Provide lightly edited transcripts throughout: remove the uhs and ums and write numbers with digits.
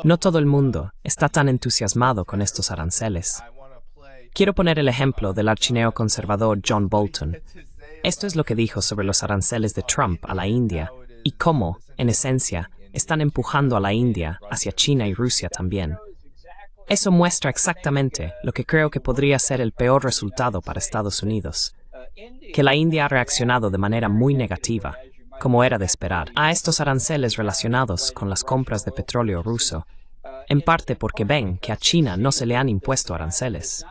No todo el mundo está tan entusiasmado con estos aranceles. Quiero poner el ejemplo del archineoconservador John Bolton. Esto es lo que dijo sobre los aranceles de Trump a la India y cómo, en esencia, están empujando a la India hacia China y Rusia también. Eso muestra exactamente lo que creo que podría ser el peor resultado para Estados Unidos, que la India ha reaccionado de manera muy negativa, como era de esperar, a estos aranceles relacionados con las compras de petróleo ruso, en parte porque ven que a China no se le han impuesto aranceles.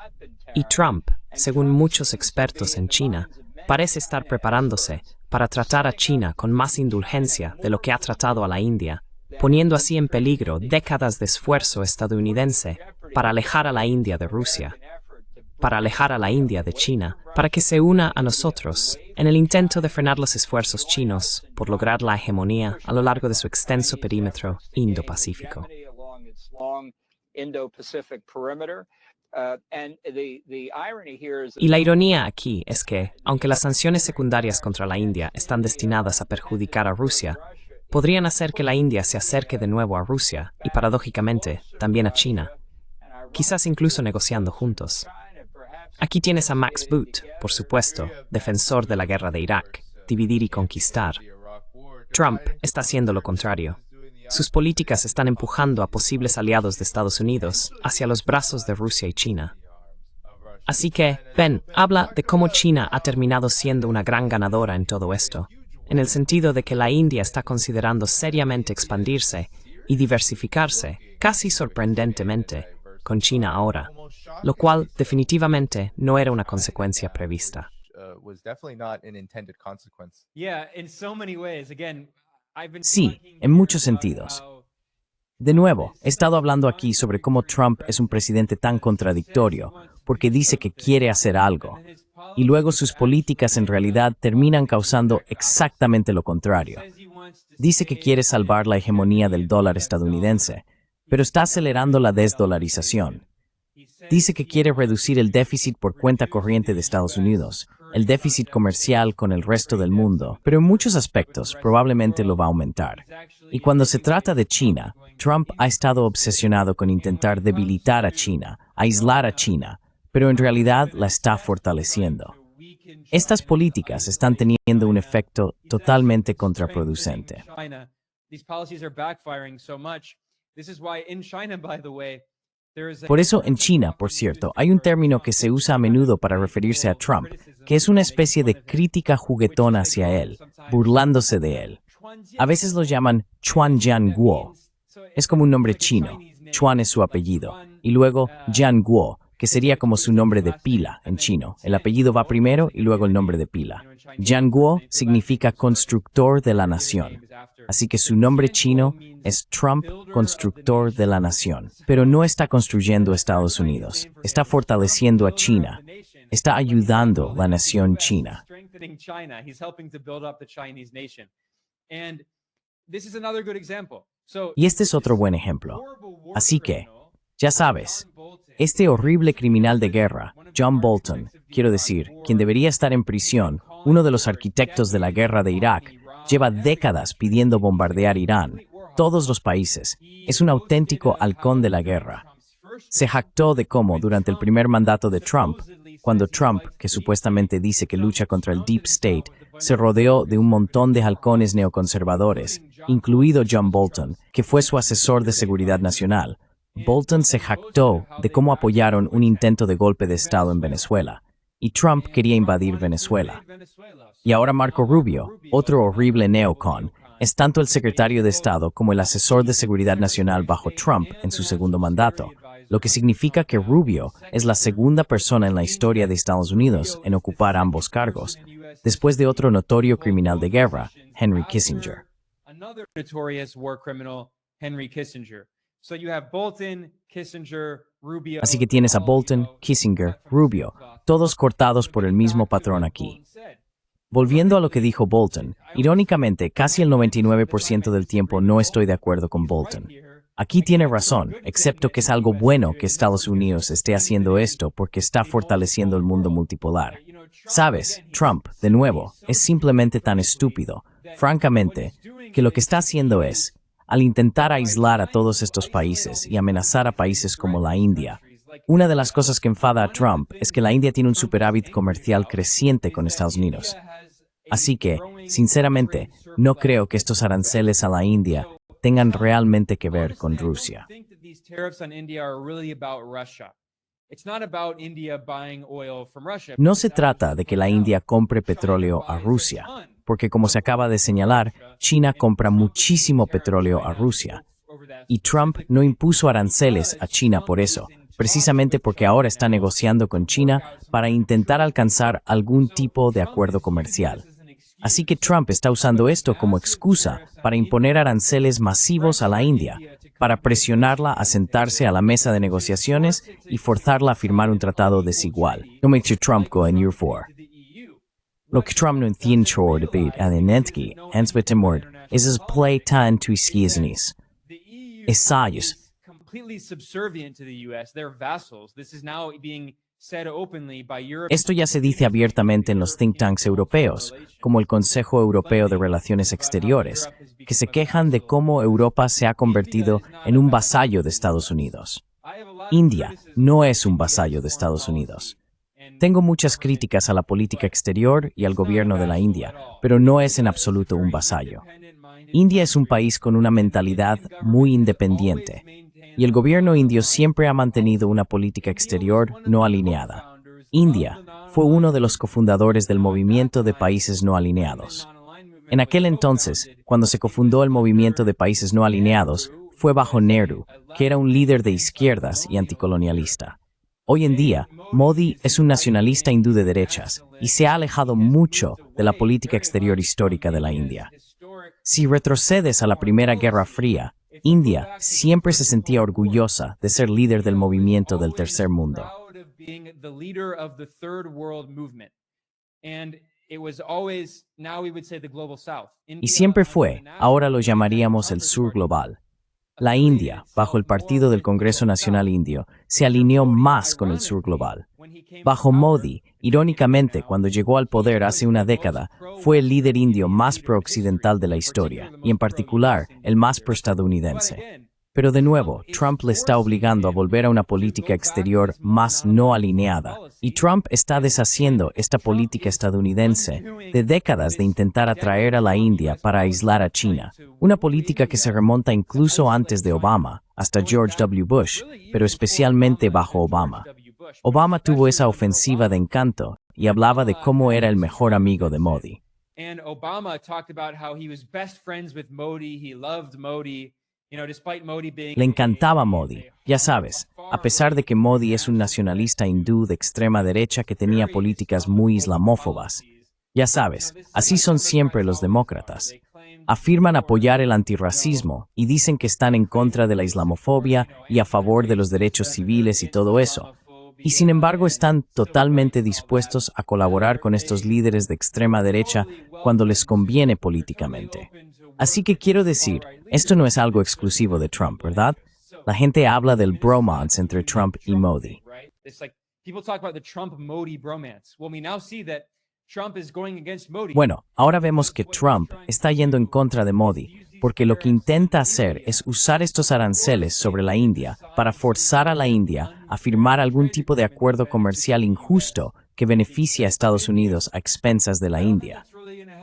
Y Trump, según muchos expertos en China, parece estar preparándose para tratar a China con más indulgencia de lo que ha tratado a la India, poniendo así en peligro décadas de esfuerzo estadounidense para alejar a la India de Rusia, para alejar a la India de China, para que se una a nosotros en el intento de frenar los esfuerzos chinos por lograr la hegemonía a lo largo de su extenso perímetro Indo-Pacífico. Y la ironía aquí es que, aunque las sanciones secundarias contra la India están destinadas a perjudicar a Rusia, podrían hacer que la India se acerque de nuevo a Rusia y, paradójicamente, también a China, quizás incluso negociando juntos. Aquí tienes a Max Boot, por supuesto, defensor de la guerra de Irak, dividir y conquistar. Trump está haciendo lo contrario. Sus políticas están empujando a posibles aliados de Estados Unidos hacia los brazos de Rusia y China. Así que, Ben habla de cómo China ha terminado siendo una gran ganadora en todo esto, en el sentido de que la India está considerando seriamente expandirse y diversificarse, casi sorprendentemente, con China ahora, lo cual definitivamente no era una consecuencia prevista. Sí, en muchos sentidos. De nuevo, he estado hablando aquí sobre cómo Trump es un presidente tan contradictorio, porque dice que quiere hacer algo, y luego sus políticas en realidad terminan causando exactamente lo contrario. Dice que quiere salvar la hegemonía del dólar estadounidense, pero está acelerando la desdolarización. Dice que quiere reducir el déficit por cuenta corriente de Estados Unidos, el déficit comercial con el resto del mundo, pero en muchos aspectos probablemente lo va a aumentar. Y cuando se trata de China, Trump ha estado obsesionado con intentar debilitar a China, aislar a China, pero en realidad la está fortaleciendo. Estas políticas están teniendo un efecto totalmente contraproducente. Por eso en China, por cierto, hay un término que se usa a menudo para referirse a Trump, que es una especie de crítica juguetona hacia él, burlándose de él. A veces lo llaman Chuan Jianguo. Es como un nombre chino. Chuan es su apellido. Y luego Jianguo, que sería como su nombre de pila en chino. El apellido va primero y luego el nombre de pila. Jianguo significa constructor de la nación. Así que su nombre chino es Trump, constructor de la nación. Pero no está construyendo Estados Unidos. Está fortaleciendo a China. Está ayudando a la nación china. Y este es otro buen ejemplo. Así que, ya sabes, este horrible criminal de guerra, John Bolton, quiero decir, quien debería estar en prisión, uno de los arquitectos de la guerra de Irak, lleva décadas pidiendo bombardear Irán, todos los países. Es un auténtico halcón de la guerra. Se jactó de cómo, durante el primer mandato de Trump, cuando Trump, que supuestamente dice que lucha contra el Deep State, se rodeó de un montón de halcones neoconservadores, incluido John Bolton, que fue su asesor de seguridad nacional. Bolton se jactó de cómo apoyaron un intento de golpe de Estado en Venezuela, y Trump quería invadir Venezuela. Y ahora Marco Rubio, otro horrible neocon, es tanto el secretario de Estado como el asesor de seguridad nacional bajo Trump en su segundo mandato, lo que significa que Rubio es la segunda persona en la historia de Estados Unidos en ocupar ambos cargos, después de otro notorio criminal de guerra, Henry Kissinger. Así que tienes a Bolton, Kissinger, Rubio, todos cortados por el mismo patrón aquí. Volviendo a lo que dijo Bolton, irónicamente, casi el 99% del tiempo no estoy de acuerdo con Bolton. Aquí tiene razón, excepto que es algo bueno que Estados Unidos esté haciendo esto porque está fortaleciendo el mundo multipolar. Sabes, Trump, de nuevo, es simplemente tan estúpido, francamente, que lo que está haciendo es, al intentar aislar a todos estos países y amenazar a países como la India, una de las cosas que enfada a Trump es que la India tiene un superávit comercial creciente con Estados Unidos. Así que, sinceramente, no creo que estos aranceles a la India tengan realmente que ver con Rusia. No se trata de que la India compre petróleo a Rusia, porque como se acaba de señalar, China compra muchísimo petróleo a Rusia. Y Trump no impuso aranceles a China por eso, precisamente porque ahora está negociando con China para intentar alcanzar algún tipo de acuerdo comercial. Así que Trump está usando esto como excusa para imponer aranceles masivos a la India, para presionarla a sentarse a la mesa de negociaciones y forzarla a firmar un tratado desigual. No me Trump go en year 4. Lo que Trump no entiende debate a Nenetsky, Ansbetemord, es play tan tu skiznis. Ensayos. Esto ya se dice abiertamente en los think tanks europeos, como el Consejo Europeo de Relaciones Exteriores, que se quejan de cómo Europa se ha convertido en un vasallo de Estados Unidos. India no es un vasallo de Estados Unidos. Tengo muchas críticas a la política exterior y al gobierno de la India, pero no es en absoluto un vasallo. India es un país con una mentalidad muy independiente, y el gobierno indio siempre ha mantenido una política exterior no alineada. India fue uno de los cofundadores del movimiento de países no alineados. En aquel entonces, cuando se cofundó el movimiento de países no alineados, fue bajo Nehru, que era un líder de izquierdas y anticolonialista. Hoy en día, Modi es un nacionalista hindú de derechas y se ha alejado mucho de la política exterior histórica de la India. Si retrocedes a la Primera Guerra Fría, India siempre se sentía orgullosa de ser líder del movimiento del tercer mundo. Y siempre fue, ahora lo llamaríamos el sur global. La India, bajo el Partido del Congreso Nacional Indio, se alineó más con el sur global. Bajo Modi, irónicamente, cuando llegó al poder hace una década, fue el líder indio más pro-occidental de la historia, y en particular, el más pro-estadounidense. Pero de nuevo, Trump le está obligando a volver a una política exterior más no alineada, y Trump está deshaciendo esta política estadounidense de décadas de intentar atraer a la India para aislar a China, una política que se remonta incluso antes de Obama, hasta George W. Bush, pero especialmente bajo Obama. Obama tuvo esa ofensiva de encanto y hablaba de cómo era el mejor amigo de Modi. Le encantaba Modi, ya sabes, a pesar de que Modi es un nacionalista hindú de extrema derecha que tenía políticas muy islamófobas. Ya sabes, así son siempre los demócratas. Afirman apoyar el antirracismo y dicen que están en contra de la islamofobia y a favor de los derechos civiles y todo eso. Y sin embargo están totalmente dispuestos a colaborar con estos líderes de extrema derecha cuando les conviene políticamente. Así que quiero decir, esto no es algo exclusivo de Trump, ¿verdad? La gente habla del bromance entre Trump y Modi. Bueno, ahora vemos que Trump está yendo en contra de Modi, porque lo que intenta hacer es usar estos aranceles sobre la India para forzar a la India a firmar algún tipo de acuerdo comercial injusto que beneficie a Estados Unidos a expensas de la India.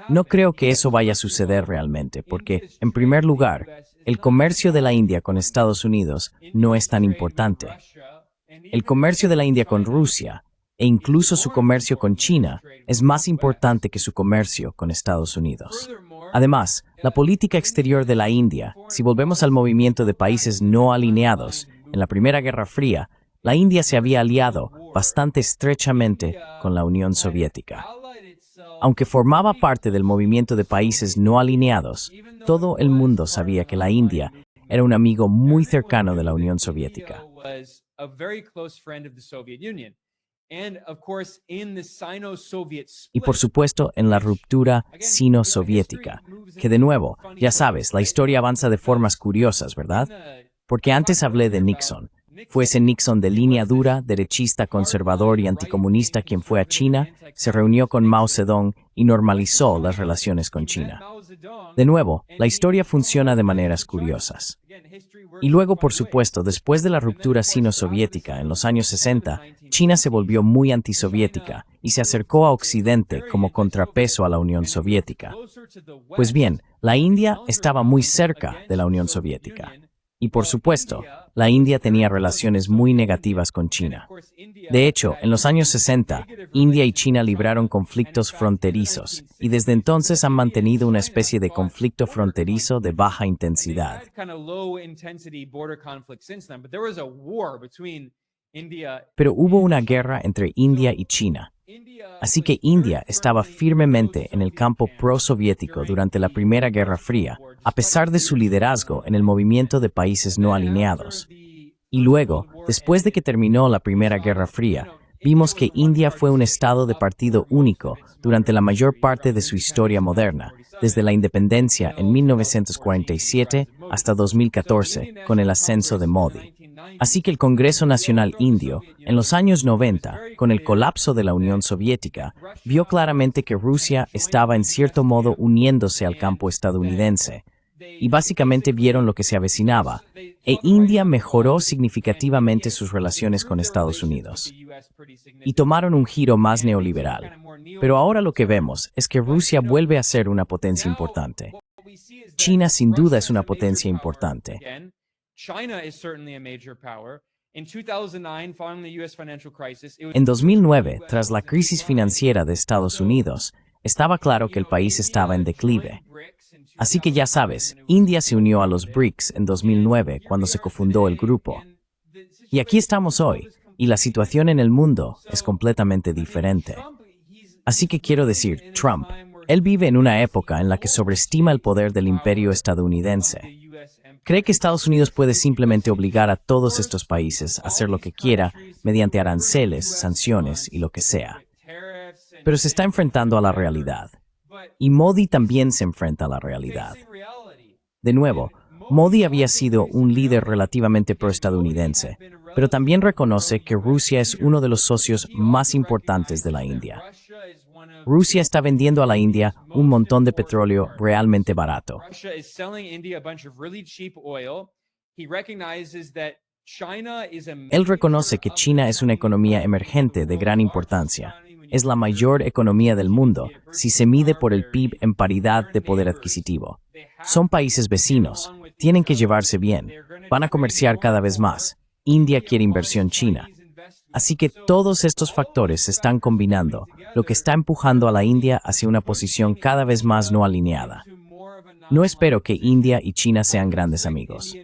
No creo que eso vaya a suceder realmente, porque, en primer lugar, el comercio de la India con Estados Unidos no es tan importante. El comercio de la India con Rusia, e incluso su comercio con China, es más importante que su comercio con Estados Unidos. Además, la política exterior de la India, si volvemos al movimiento de países no alineados, en la Primera Guerra Fría, la India se había aliado bastante estrechamente con la Unión Soviética. Aunque formaba parte del movimiento de países no alineados, todo el mundo sabía que la India era un amigo muy cercano de la Unión Soviética. Y por supuesto en la ruptura sino-soviética, que de nuevo, ya sabes, la historia avanza de formas curiosas, ¿verdad? Porque antes hablé de Nixon, Fue ese Nixon de línea dura, derechista, conservador y anticomunista quien fue a China, se reunió con Mao Zedong y normalizó las relaciones con China. De nuevo, la historia funciona de maneras curiosas. Y luego, por supuesto, después de la ruptura sino-soviética en los años 60, China se volvió muy antisoviética y se acercó a Occidente como contrapeso a la Unión Soviética. Pues bien, la India estaba muy cerca de la Unión Soviética. Y por supuesto, la India tenía relaciones muy negativas con China. De hecho, en los años 60, India y China libraron conflictos fronterizos y desde entonces han mantenido una especie de conflicto fronterizo de baja intensidad. Pero hubo una guerra entre India y China. Así que India estaba firmemente en el campo pro-soviético durante la Primera Guerra Fría, a pesar de su liderazgo en el movimiento de países no alineados. Y luego, después de que terminó la Primera Guerra Fría, vimos que India fue un estado de partido único durante la mayor parte de su historia moderna, desde la independencia en 1947 hasta 2014, con el ascenso de Modi. Así que el Congreso Nacional Indio, en los años 90, con el colapso de la Unión Soviética, vio claramente que Rusia estaba en cierto modo uniéndose al campo estadounidense, y básicamente vieron lo que se avecinaba, e India mejoró significativamente sus relaciones con Estados Unidos. Y tomaron un giro más neoliberal. Pero ahora lo que vemos es que Rusia vuelve a ser una potencia importante. China sin duda es una potencia importante. En 2009, tras la crisis financiera de Estados Unidos, estaba claro que el país estaba en declive. Así que ya sabes, India se unió a los BRICS en 2009 cuando se cofundó el grupo. Y aquí estamos hoy, y la situación en el mundo es completamente diferente. Así que quiero decir, Trump, él vive en una época en la que sobreestima el poder del imperio estadounidense. Cree que Estados Unidos puede simplemente obligar a todos estos países a hacer lo que quiera mediante aranceles, sanciones y lo que sea. Pero se está enfrentando a la realidad. Y Modi también se enfrenta a la realidad. De nuevo, Modi había sido un líder relativamente proestadounidense, pero también reconoce que Rusia es uno de los socios más importantes de la India. Rusia está vendiendo a la India un montón de petróleo realmente barato. Él reconoce que China es una economía emergente de gran importancia. Es la mayor economía del mundo si se mide por el PIB en paridad de poder adquisitivo. Son países vecinos, tienen que llevarse bien, van a comerciar cada vez más. India quiere inversión china. Así que todos estos factores se están combinando, lo que está empujando a la India hacia una posición cada vez más no alineada. No espero que India y China sean grandes amigos.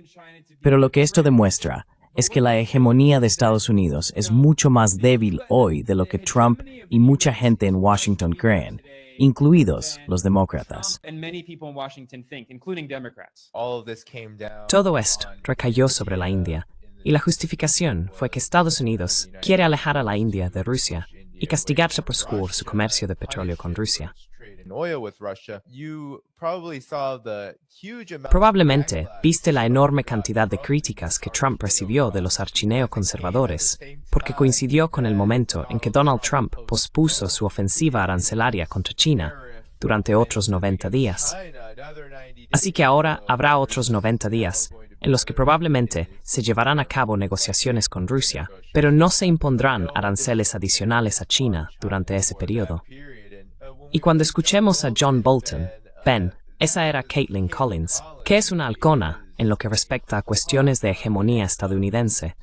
Pero lo que esto demuestra es que la hegemonía de Estados Unidos es mucho más débil hoy de lo que Trump y mucha gente en Washington creen, incluidos los demócratas. Todo esto recayó sobre la India, y la justificación fue que Estados Unidos quiere alejar a la India de Rusia y castigarse por su comercio de petróleo con Rusia. Probablemente viste la enorme cantidad de críticas que Trump recibió de los archineoconservadores, porque coincidió con el momento en que Donald Trump pospuso su ofensiva arancelaria contra China durante otros 90 días. Así que ahora habrá otros 90 días en los que probablemente se llevarán a cabo negociaciones con Rusia, pero no se impondrán aranceles adicionales a China durante ese periodo. Y cuando escuchemos a John Bolton, esa era Caitlin Collins, que es una halcona en lo que respecta a cuestiones de hegemonía estadounidense.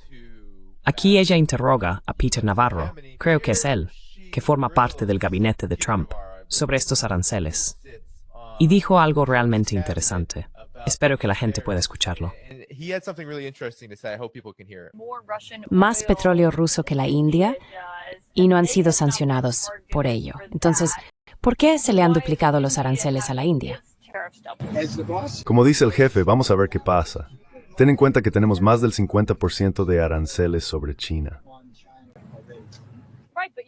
Aquí ella interroga a Peter Navarro, creo que es él, que forma parte del gabinete de Trump, sobre estos aranceles. Y dijo algo realmente interesante. Espero que la gente pueda escucharlo. Más petróleo ruso que la India y no han sido sancionados por ello. Entonces, ¿por qué se le han duplicado los aranceles a la India? Como dice el jefe, vamos a ver qué pasa. Ten en cuenta que tenemos más del 50% de aranceles sobre China.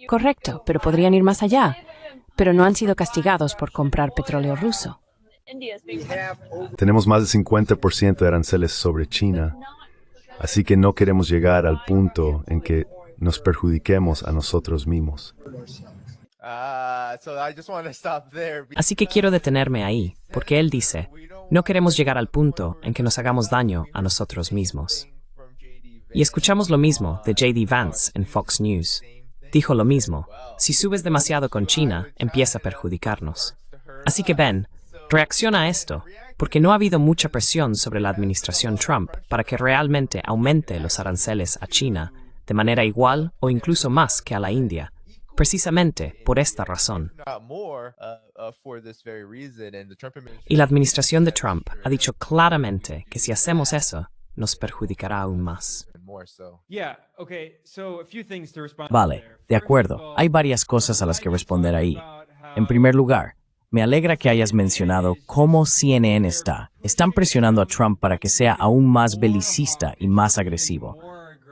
Correcto, pero podrían ir más allá. Pero no han sido castigados por comprar petróleo ruso. Tenemos más del 50% de aranceles sobre China. Así que no queremos llegar al punto en que nos perjudiquemos a nosotros mismos. Así que quiero detenerme ahí, porque él dice, no queremos llegar al punto en que nos hagamos daño a nosotros mismos. Y escuchamos lo mismo de J.D. Vance en Fox News. Dijo lo mismo, si subes demasiado con China, empieza a perjudicarnos. Así que Ben, reacciona a esto, porque no ha habido mucha presión sobre la administración Trump para que realmente aumente los aranceles a China de manera igual o incluso más que a la India, precisamente por esta razón. Y la administración de Trump ha dicho claramente que si hacemos eso, nos perjudicará aún más. Vale, de acuerdo. Hay varias cosas a las que responder ahí. En primer lugar, me alegra que hayas mencionado cómo CNN están presionando a Trump para que sea aún más belicista y más agresivo.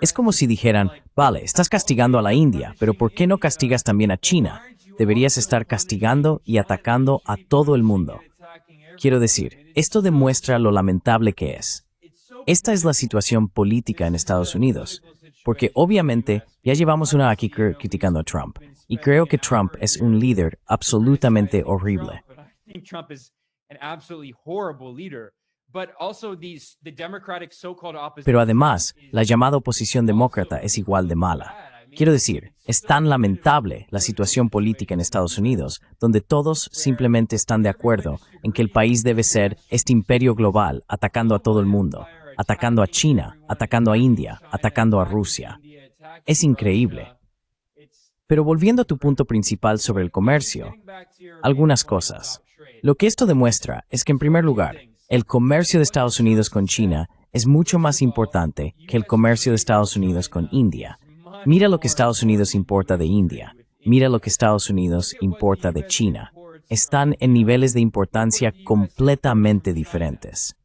Es como si dijeran, vale, estás castigando a la India, pero ¿por qué no castigas también a China? Deberías estar castigando y atacando a todo el mundo. Quiero decir, esto demuestra lo lamentable que es. Esta es la situación política en Estados Unidos, porque obviamente ya llevamos una aquí criticando a Trump, y creo que Trump es un líder absolutamente horrible. Pero además, la llamada oposición demócrata es igual de mala. Quiero decir, es tan lamentable la situación política en Estados Unidos, donde todos simplemente están de acuerdo en que el país debe ser este imperio global atacando a todo el mundo, atacando a China, atacando a India, atacando a Rusia. Es increíble. Pero volviendo a tu punto principal sobre el comercio, algunas cosas. Lo que esto demuestra es que, en primer lugar, el comercio de Estados Unidos con China es mucho más importante que el comercio de Estados Unidos con India. Mira lo que Estados Unidos importa de India. Mira lo que Estados Unidos importa de China. Están en niveles de importancia completamente diferentes.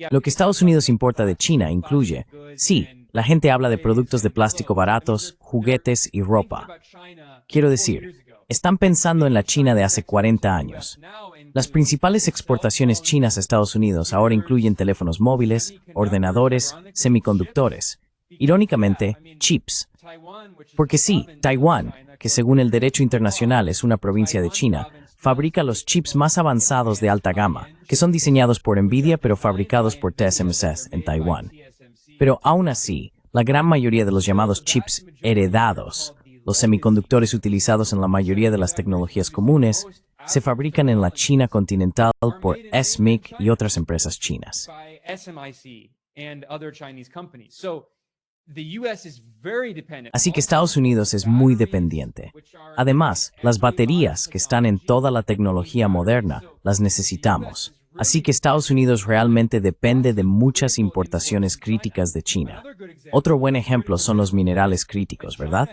Lo que Estados Unidos importa de China incluye, sí, la gente habla de productos de plástico baratos, juguetes y ropa. Quiero decir, están pensando en la China de hace 40 años. Las principales exportaciones chinas a Estados Unidos ahora incluyen teléfonos móviles, ordenadores, semiconductores. Irónicamente, chips. Porque sí, Taiwán, que según el derecho internacional es una provincia de China, fabrica los chips más avanzados de alta gama, que son diseñados por Nvidia pero fabricados por TSMC en Taiwán. Pero aún así, la gran mayoría de los llamados chips heredados, los semiconductores utilizados en la mayoría de las tecnologías comunes, se fabrican en la China continental por SMIC y otras empresas chinas. Así que Estados Unidos es muy dependiente. Además, las baterías que están en toda la tecnología moderna las necesitamos. Así que Estados Unidos realmente depende de muchas importaciones críticas de China. Otro buen ejemplo son los minerales críticos, ¿verdad?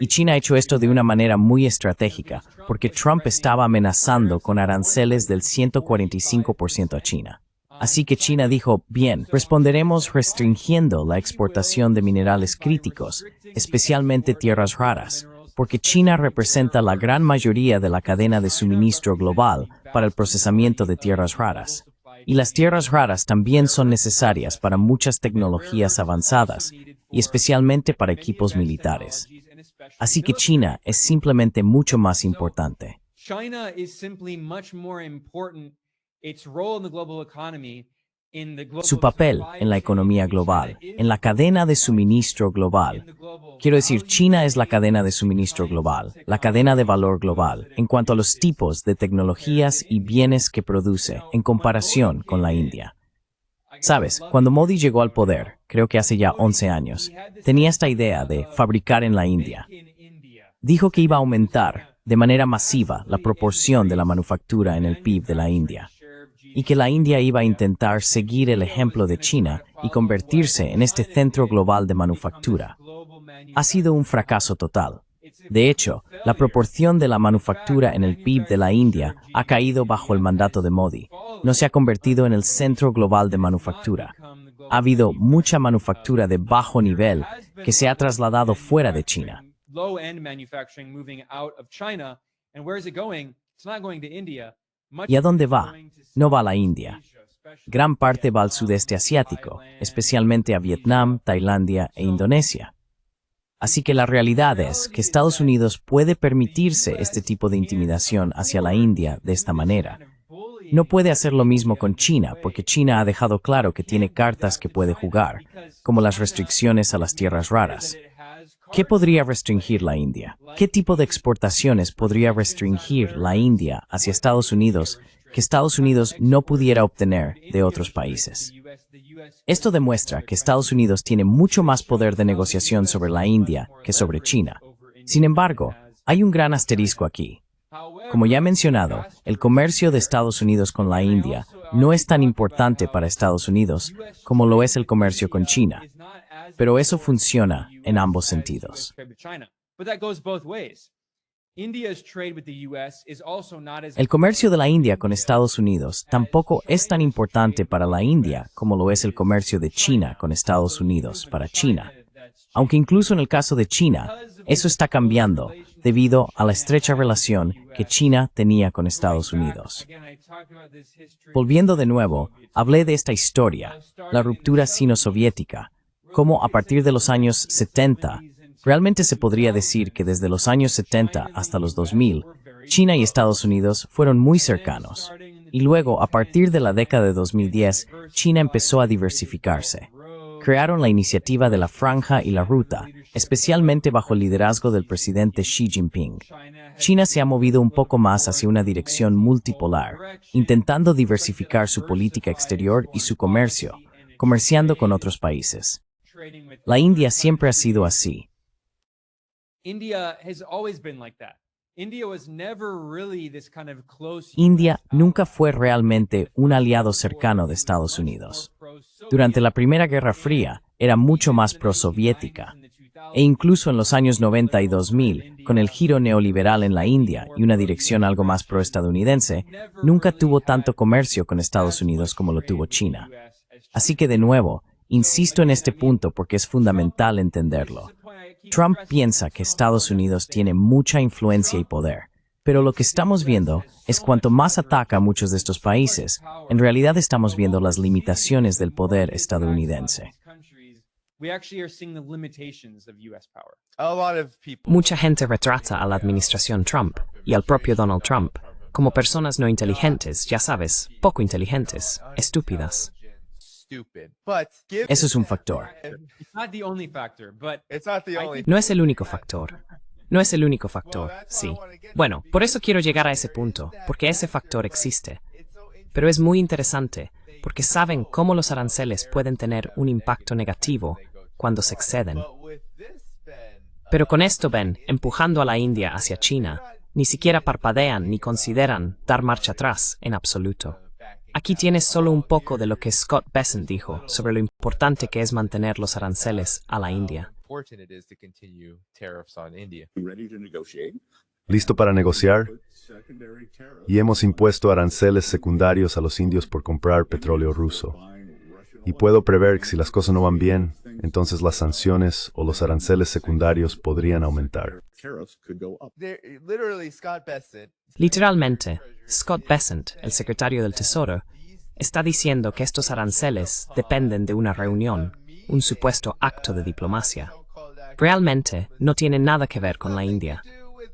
Y China ha hecho esto de una manera muy estratégica, porque Trump estaba amenazando con aranceles del 145% a China. Así que China dijo, bien, responderemos restringiendo la exportación de minerales críticos, especialmente tierras raras, porque China representa la gran mayoría de la cadena de suministro global para el procesamiento de tierras raras. Y las tierras raras también son necesarias para muchas tecnologías avanzadas, y especialmente para equipos militares. Así que China es simplemente mucho más importante. Su papel en la economía global, en la cadena de suministro global. Quiero decir, China es la cadena de suministro global, la cadena de valor global, en cuanto a los tipos de tecnologías y bienes que produce, en comparación con la India. Sabes, cuando Modi llegó al poder, creo que hace ya 11 años, tenía esta idea de fabricar en la India. Dijo que iba a aumentar de manera masiva la proporción de la manufactura en el PIB de la India, y que la India iba a intentar seguir el ejemplo de China y convertirse en este centro global de manufactura. Ha sido un fracaso total. De hecho, la proporción de la manufactura en el PIB de la India ha caído bajo el mandato de Modi. No se ha convertido en el centro global de manufactura. Ha habido mucha manufactura de bajo nivel que se ha trasladado fuera de China. ¿Y a dónde va? No va a la India. Gran parte va al sudeste asiático, especialmente a Vietnam, Tailandia e Indonesia. Así que la realidad es que Estados Unidos puede permitirse este tipo de intimidación hacia la India de esta manera. No puede hacer lo mismo con China, porque China ha dejado claro que tiene cartas que puede jugar, como las restricciones a las tierras raras. ¿Qué podría restringir la India? ¿Qué tipo de exportaciones podría restringir la India hacia Estados Unidos que Estados Unidos no pudiera obtener de otros países? Esto demuestra que Estados Unidos tiene mucho más poder de negociación sobre la India que sobre China. Sin embargo, hay un gran asterisco aquí. Como ya he mencionado, el comercio de Estados Unidos con la India no es tan importante para Estados Unidos como lo es el comercio con China, pero eso funciona en ambos sentidos. El comercio de la India con Estados Unidos tampoco es tan importante para la India como lo es el comercio de China con Estados Unidos para China. Aunque incluso en el caso de China, eso está cambiando debido a la estrecha relación que China tenía con Estados Unidos. Volviendo de nuevo, hablé de esta historia, la ruptura sino-soviética, cómo a partir de los años 70, realmente se podría decir que desde los años 70 hasta los 2000, China y Estados Unidos fueron muy cercanos. Y luego, a partir de la década de 2010, China empezó a diversificarse. Crearon la iniciativa de la Franja y la Ruta, especialmente bajo el liderazgo del presidente Xi Jinping. China se ha movido un poco más hacia una dirección multipolar, intentando diversificar su política exterior y su comercio, comerciando con otros países. La India siempre ha sido así. India nunca fue realmente un aliado cercano de Estados Unidos. Durante la Primera Guerra Fría era mucho más prosoviética, e incluso en los años 90 y 2000, con el giro neoliberal en la India y una dirección algo más proestadounidense, nunca tuvo tanto comercio con Estados Unidos como lo tuvo China. Así que de nuevo, insisto en este punto porque es fundamental entenderlo. Trump piensa que Estados Unidos tiene mucha influencia y poder, pero lo que estamos viendo es cuanto más ataca a muchos de estos países, en realidad estamos viendo las limitaciones del poder estadounidense. Mucha gente retrata a la administración Trump y al propio Donald Trump como personas no inteligentes, ya sabes, poco inteligentes, estúpidas. Eso es un factor. No es el único factor. No es el único factor, sí. Bueno, por eso quiero llegar a ese punto, porque ese factor existe. Pero es muy interesante, porque saben cómo los aranceles pueden tener un impacto negativo cuando se exceden. Pero con esto ven, empujando a la India hacia China, ni siquiera parpadean ni consideran dar marcha atrás en absoluto. Aquí tienes solo un poco de lo que Scott Bessent dijo sobre lo importante que es mantener los aranceles a la India. ¿Listo para negociar? Y hemos impuesto aranceles secundarios a los indios por comprar petróleo ruso. Y puedo prever que si las cosas no van bien, entonces las sanciones o los aranceles secundarios podrían aumentar. Literalmente, Scott Bessent, el secretario del Tesoro, está diciendo que estos aranceles dependen de una reunión, un supuesto acto de diplomacia. Realmente no tiene nada que ver con la India,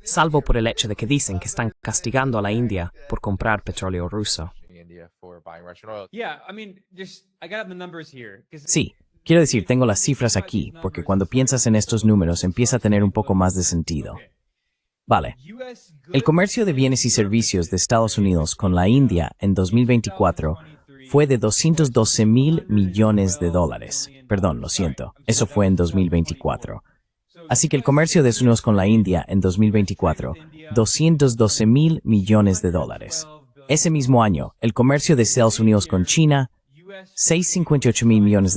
salvo por el hecho de que dicen que están castigando a la India por comprar petróleo ruso. Sí, quiero decir, tengo las cifras aquí, porque cuando piensas en estos números empieza a tener un poco más de sentido. Vale. El comercio de bienes y servicios de Estados Unidos con la India en 2024 fue de $212,000 millones. Perdón, lo siento. Eso fue en 2024. Así que el comercio de Estados Unidos con la India en 2024, $212,000 millones. Ese mismo año, el comercio de Estados Unidos con China, $658,000 millones,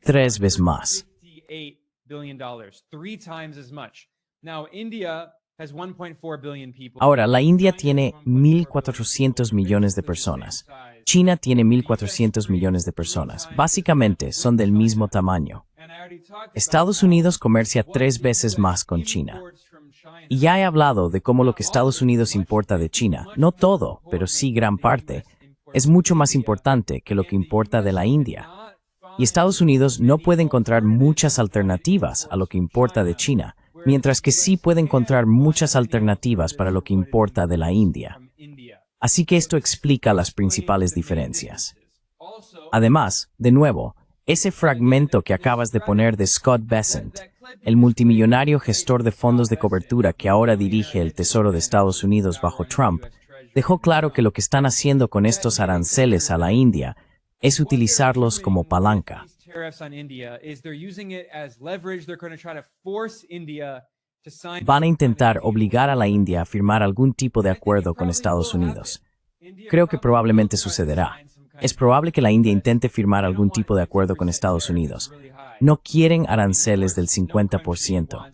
3 veces más. Ahora, la India tiene 1.400 millones de personas. China tiene 1.400 millones de personas. Básicamente, son del mismo tamaño. Estados Unidos comercia 3 veces más con China. Y ya he hablado de cómo lo que Estados Unidos importa de China, no todo, pero sí gran parte, es mucho más importante que lo que importa de la India. Y Estados Unidos no puede encontrar muchas alternativas a lo que importa de China, mientras que sí puede encontrar muchas alternativas para lo que importa de la India. Así que esto explica las principales diferencias. Además, de nuevo, ese fragmento que acabas de poner de Scott Bessent, el multimillonario gestor de fondos de cobertura que ahora dirige el Tesoro de Estados Unidos bajo Trump, dejó claro que lo que están haciendo con estos aranceles a la India es utilizarlos como palanca. Van a intentar obligar a la India a firmar algún tipo de acuerdo con Estados Unidos. Creo que probablemente sucederá. Es probable que la India intente firmar algún tipo de acuerdo con Estados Unidos. No quieren aranceles del 50%.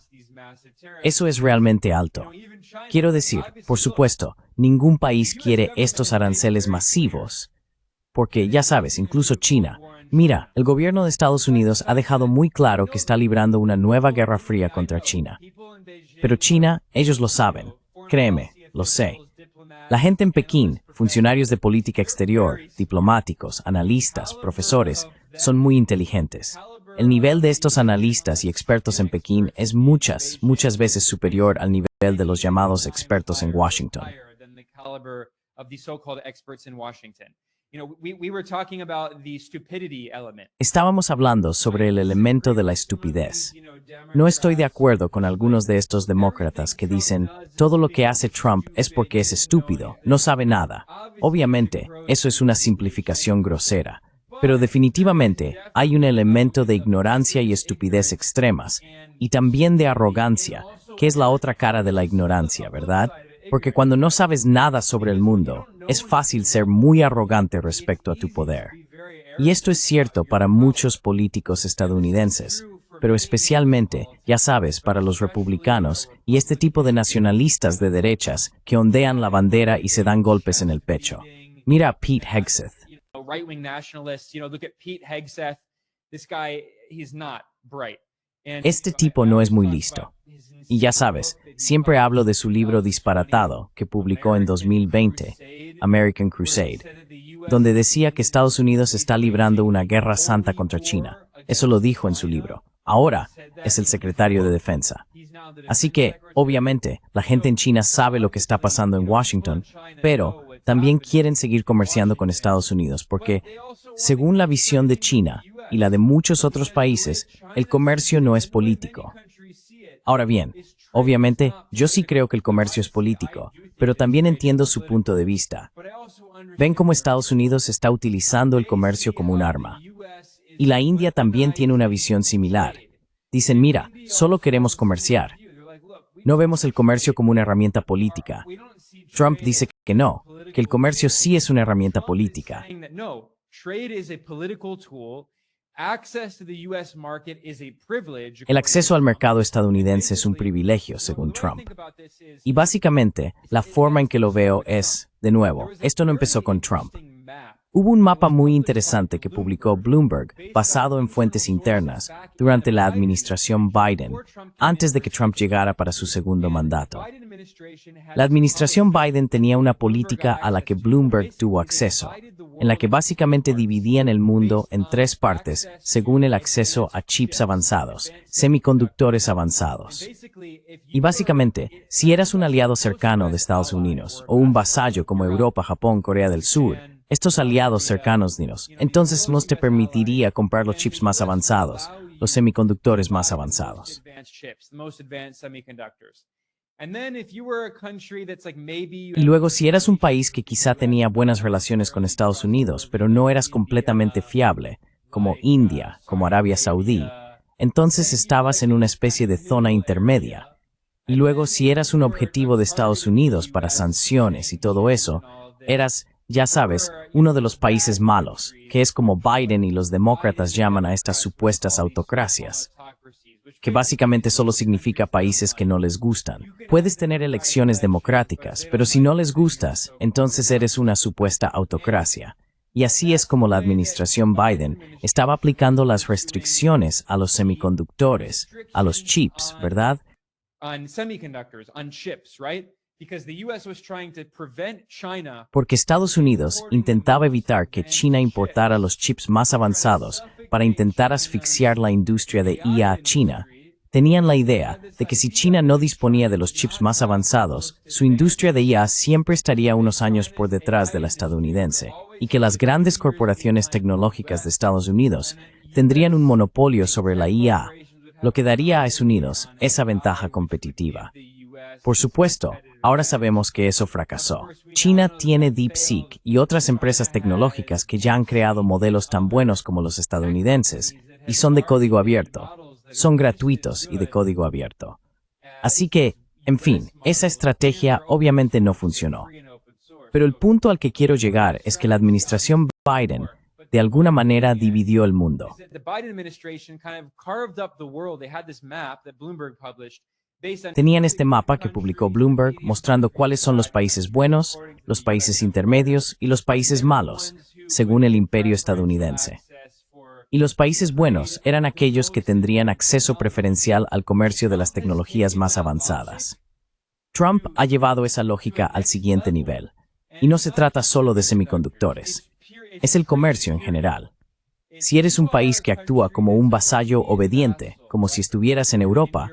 Eso es realmente alto. Quiero decir, por supuesto, ningún país quiere estos aranceles masivos, porque ya sabes, incluso China. Mira, el gobierno de Estados Unidos ha dejado muy claro que está librando una nueva guerra fría contra China. Pero China, ellos lo saben. Créeme, lo sé. La gente en Pekín, funcionarios de política exterior, diplomáticos, analistas, profesores, son muy inteligentes. El nivel de estos analistas y expertos en Pekín es muchas veces superior al nivel de los llamados expertos en Washington. Estábamos hablando sobre el elemento de la estupidez. No estoy de acuerdo con algunos de estos demócratas que dicen, todo lo que hace Trump es porque es estúpido, no sabe nada. Obviamente, eso es una simplificación grosera. Pero definitivamente hay un elemento de ignorancia y estupidez extremas, y también de arrogancia, que es la otra cara de la ignorancia, ¿verdad? Porque cuando no sabes nada sobre el mundo, es fácil ser muy arrogante respecto a tu poder. Y esto es cierto para muchos políticos estadounidenses, pero especialmente, ya sabes, para los republicanos y este tipo de nacionalistas de derechas que ondean la bandera y se dan golpes en el pecho. Mira a Pete Hegseth. Este tipo no es muy listo. Y ya sabes, siempre hablo de su libro disparatado que publicó en 2020, American Crusade, donde decía que Estados Unidos está librando una guerra santa contra China. Eso lo dijo en su libro. Ahora es el secretario de Defensa. Así que, obviamente, la gente en China sabe lo que está pasando en Washington, pero también quieren seguir comerciando con Estados Unidos porque, según la visión de China y la de muchos otros países, el comercio no es político. Ahora bien, obviamente, yo sí creo que el comercio es político, pero también entiendo su punto de vista. Ven cómo Estados Unidos está utilizando el comercio como un arma. Y la India también tiene una visión similar. Dicen, mira, solo queremos comerciar. No vemos el comercio como una herramienta política. Trump dice que no, que el comercio sí es una herramienta política. El acceso al mercado estadounidense es un privilegio, según Trump. Y básicamente, la forma en que lo veo es, de nuevo, esto no empezó con Trump. Hubo un mapa muy interesante que publicó Bloomberg, basado en fuentes internas, durante la administración Biden, antes de que Trump llegara para su segundo mandato. La administración Biden tenía una política a la que Bloomberg tuvo acceso, en la que básicamente dividían el mundo en tres partes según el acceso a chips avanzados, semiconductores avanzados. Y básicamente, si eras un aliado cercano de Estados Unidos, o un vasallo como Europa, Japón, Corea del Sur, estos aliados cercanos dinos, entonces nos te permitiría comprar los chips más avanzados, los semiconductores más avanzados. Y luego, si eras un país que quizá tenía buenas relaciones con Estados Unidos, pero no eras completamente fiable, como India, como Arabia Saudí, entonces estabas en una especie de zona intermedia. Y luego, si eras un objetivo de Estados Unidos para sanciones y todo eso, eras, ya sabes, uno de los países malos, que es como Biden y los demócratas llaman a estas supuestas autocracias, que básicamente solo significa países que no les gustan. Puedes tener elecciones democráticas, pero si no les gustas, entonces eres una supuesta autocracia. Y así es como la administración Biden estaba aplicando las restricciones a los semiconductores, a los chips, ¿verdad? on semiconductors, on chips, right? Because the US was trying to prevent China. Porque Estados Unidos intentaba evitar que China importara los chips más avanzados para intentar asfixiar la industria de IA china. Tenían la idea de que si China no disponía de los chips más avanzados, su industria de IA siempre estaría unos años por detrás de la estadounidense, y que las grandes corporaciones tecnológicas de Estados Unidos tendrían un monopolio sobre la IA, lo que daría a Estados Unidos esa ventaja competitiva. Por supuesto, ahora sabemos que eso fracasó. China tiene DeepSeek y otras empresas tecnológicas que ya han creado modelos tan buenos como los estadounidenses, y son de código abierto. Son gratuitos y de código abierto. Así que, en fin, esa estrategia obviamente no funcionó. Pero el punto al que quiero llegar es que la administración Biden de alguna manera dividió el mundo. Tenían este mapa que publicó Bloomberg mostrando cuáles son los países buenos, los países intermedios y los países malos, según el imperio estadounidense. Y los países buenos eran aquellos que tendrían acceso preferencial al comercio de las tecnologías más avanzadas. Trump ha llevado esa lógica al siguiente nivel. Y no se trata solo de semiconductores. Es el comercio en general. Si eres un país que actúa como un vasallo obediente, como si estuvieras en Europa,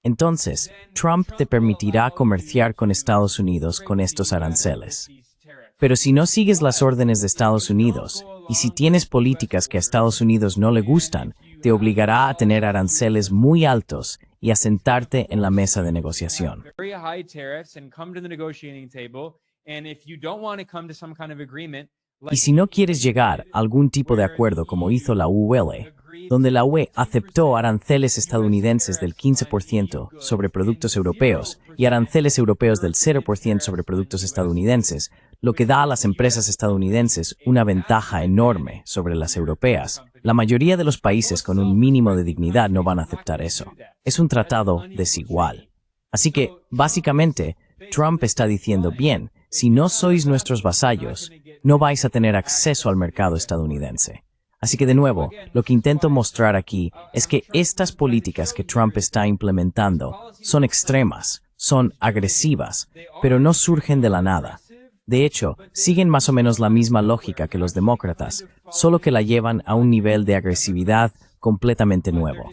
entonces Trump te permitirá comerciar con Estados Unidos con estos aranceles. Pero si no sigues las órdenes de Estados Unidos, y si tienes políticas que a Estados Unidos no le gustan, te obligará a tener aranceles muy altos y a sentarte en la mesa de negociación. Y si no quieres llegar a algún tipo de acuerdo como hizo la UE, donde la UE aceptó aranceles estadounidenses del 15% sobre productos europeos y aranceles europeos del 0% sobre productos estadounidenses, lo que da a las empresas estadounidenses una ventaja enorme sobre las europeas. La mayoría de los países con un mínimo de dignidad no van a aceptar eso. Es un tratado desigual. Así que, básicamente, Trump está diciendo, bien, si no sois nuestros vasallos, no vais a tener acceso al mercado estadounidense. Así que, de nuevo, lo que intento mostrar aquí es que estas políticas que Trump está implementando son extremas, son agresivas, pero no surgen de la nada. De hecho, siguen más o menos la misma lógica que los demócratas, solo que la llevan a un nivel de agresividad completamente nuevo.